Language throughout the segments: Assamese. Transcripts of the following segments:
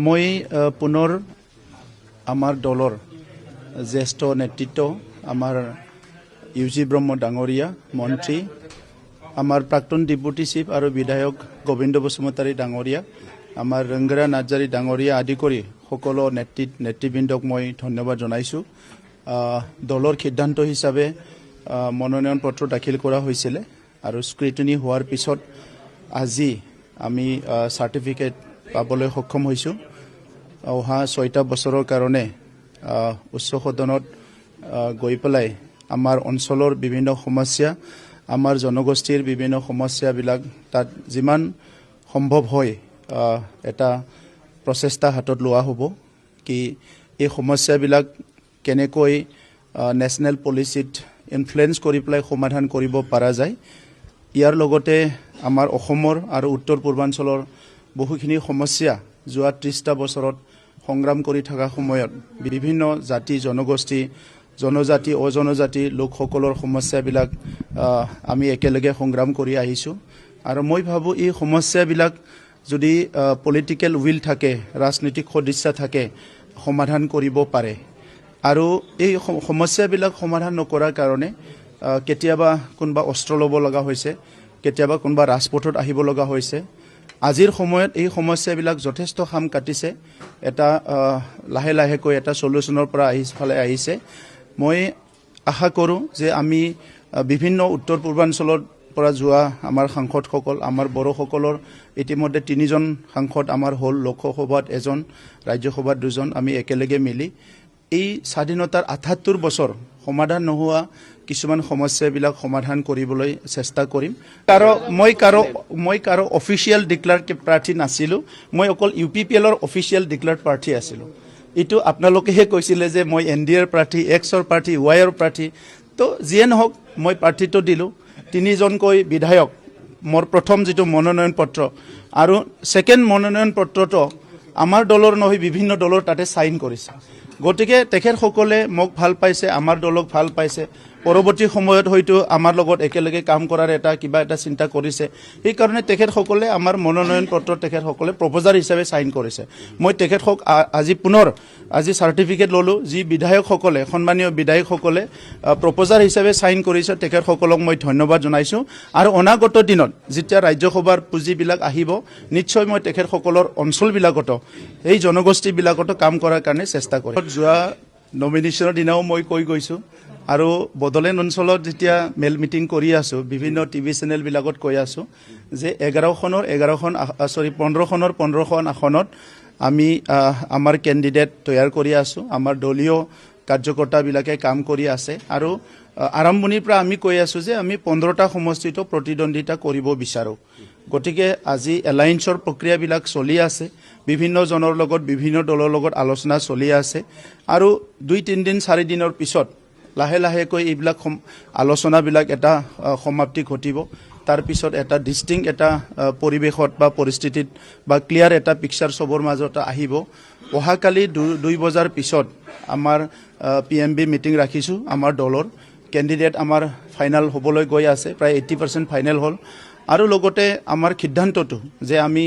মই পুনৰ আমাৰ দলৰ জ্যেষ্ঠ নেতৃত্ব আমাৰ ইউজি ব্ৰহ্ম ডাঙৰীয়া মন্ত্ৰী আমাৰ প্ৰাক্তন ডেপুটি চিফ আৰু বিধায়ক গোবিন্দ বসুমতাৰী ডাঙৰীয়া আমাৰ ৰংগৰা নাৰ্জাৰী ডাঙৰীয়া আদি কৰি সকলো নেতৃবৃন্দক মই ধন্যবাদ জনাইছোঁ। দলৰ সিদ্ধান্ত হিচাপে মনোনয়ন পত্ৰ দাখিল কৰা হৈছিলে আৰু স্ক্ৰুটিনি হোৱাৰ পিছত আজি আমি চাৰ্টিফিকেট পাবলৈ সক্ষম হৈছোঁ। অহা 6টা বছৰৰ কাৰণে উচ্চ সদনত গৈ পেলাই আমাৰ অঞ্চলৰ বিভিন্ন সমস্যা আমাৰ জনগোষ্ঠীৰ বিভিন্ন সমস্যাবিলাক তাত যিমান সম্ভৱ হয় এটা প্ৰচেষ্টা হাতত লোৱা হ'ব কি এই সমস্যাবিলাক কেনেকৈ নেশ্যনেল পলিচিত ইনফ্লুৱেঞ্চ কৰি পেলাই সমাধান কৰিব পৰা যায়। ইয়াৰ লগতে আমাৰ অসমৰ আৰু উত্তৰ পূৰ্বাঞ্চলৰ বহুখিনি সমস্যা যোৱা 30টা বছৰত সংগ্ৰাম কৰি থকা সময়ত বিভিন্ন জাতি জনগোষ্ঠী জনজাতি অজনজাতি লোকসকলৰ সমস্যাবিলাক আমি একেলগে সংগ্ৰাম কৰি আহিছোঁ আৰু মই ভাবোঁ এই সমস্যাবিলাক যদি পলিটিকেল উইল থাকে ৰাজনৈতিক সদিচ্ছা থাকে সমাধান কৰিব পাৰে আৰু এই সমস্যাবিলাক সমাধান নকৰাৰ কাৰণে কেতিয়াবা কোনোবা অস্ত্ৰ ল'ব লগা হৈছে কেতিয়াবা কোনোবা ৰাজপথত আহিব লগা হৈছে। আজিৰ সময়ত এই সমস্যাবিলাক যথেষ্ট খাম কাটিছে এটা লাহে লাহেকৈ এটা সলিউশ্যনৰ পৰা আহিছে। মই আশা কৰোঁ যে আমি বিভিন্ন উত্তৰ পূৰ্বাঞ্চলৰ পৰা যোৱা আমাৰ সাংসদসকল আমাৰ বড়োসকলৰ ইতিমধ্যে 3জন সাংসদ আমাৰ হ'ল লোকসভাত 1জন ৰাজ্যসভাত 2জন আমি একেলগে মিলি এই স্বাধীনতাৰ 78 বছৰ সমাধান নোহোৱা কিছুমান সমস্যাবিলাক সমাধান কৰিবলৈ চেষ্টা কৰিম। মই কাৰো অফিচিয়েল ডিক্লেয়াৰ প্ৰাৰ্থী নাছিলোঁ, মই অকল UPPLৰ অফিচিয়েল ডিক্লেয়াৰ প্ৰাৰ্থী আছিলোঁ। এইটো আপোনালোকেহে কৈছিলে যে মই NDAৰ প্ৰাৰ্থী Xৰ প্ৰাৰ্থী Yৰ প্ৰাৰ্থী তো যিয়ে নহওক মই প্ৰাৰ্থীটো দিলোঁ। 3জনকৈ বিধায়ক মোৰ প্ৰথম যিটো মনোনয়ন পত্ৰ আৰু ছেকেণ্ড মনোনয়ন পত্ৰটো আমাৰ দলৰ নহয় বিভিন্ন দলৰ তাতে চাইন কৰিছে। গতিকে তেখেতসকলে মোক ভাল পাইছে আমাৰ দলক ভাল পাইছে পৰৱৰ্তী সময়ত হয়তো আমাৰ লগত একেলগে কাম কৰাৰ কিবা এটা চিন্তা কৰিছে সেইকাৰণে তেখেতসকলে আমাৰ মনোনয়ন পত্ৰ তেখেতসকলে প্ৰপ'জাৰ হিচাপে চাইন কৰিছে। মই তেখেতক আজি চাৰ্টিফিকেট ল'লোঁ যি বিধায়কসকলে সন্মানীয় বিধায়কসকলে প্ৰপ'জাৰ হিচাপে চাইন কৰিছে তেখেতসকলক মই ধন্যবাদ জনাইছোঁ আৰু অনাগত দিনত যেতিয়া ৰাজ্যসভাৰ পুঁজিবিলাক আহিব নিশ্চয় মই তেখেতসকলৰ অঞ্চলবিলাকতো এই জনগোষ্ঠীবিলাকতো কাম কৰাৰ কাৰণে চেষ্টা কৰিম। যোৱা নমিনেশ্যনৰ দিনাও মই কৈ গৈছোঁ আৰু বড়োলেণ্ড অঞ্চলত যেতিয়া মেল মিটিং কৰি আছোঁ বিভিন্ন TV চেনেলবিলাকত কৈ আছোঁ যে 15খনৰ আসনত আমি আমাৰ কেণ্ডিডেট তৈয়াৰ কৰি আছোঁ আমাৰ দলীয় কাৰ্যকৰ্তাবিলাকে কাম কৰি আছে আৰু আৰম্ভণিৰ পৰা আমি কৈ আছোঁ যে আমি 15টা সমষ্টিতো প্ৰতিদ্বন্দ্বিতা কৰিব বিচাৰোঁ। গতিকে আজি এলায়েন্সৰ প্ৰক্ৰিয়াবিলাক চলি আছে বিভিন্ন জনৰ লগত বিভিন্ন দলৰ লগত আলোচনা চলি আছে আৰু 2-3 দিন 4 দিনৰ পিছত লাহে লাহেকৈ এইবিলাক আলোচনাবিলাক এটা সমাপ্তি ঘটিব। তাৰ পিছত এটা ডিষ্টিংক্ট এটা পৰিৱেশত বা পৰিস্থিতিত বা ক্লিয়াৰ এটা পিকচাৰ চবৰ মাজত আহিব। অহাকালি 2 বজাৰ পিছত আমাৰ PMB মিটিং ৰাখিছোঁ আমাৰ দলৰ কেণ্ডিডেট আমাৰ ফাইনেল হ'বলৈ গৈ আছে প্ৰায় 80% ফাইনেল হ'ল আৰু লগতে আমাৰ সিদ্ধান্তটো যে আমি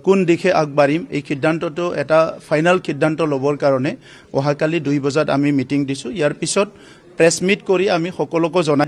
কোন দিশে আগবাঢ়িম এই সিদ্ধান্তটো এটা ফাইনেল সিদ্ধান্ত ল'বৰ কাৰণে অহাকালি 2 বজাত আমি মিটিং দিছোঁ। ইয়াৰ পিছত প্ৰেছ মিট কৰি আমি সকলোকে জনাই দিম।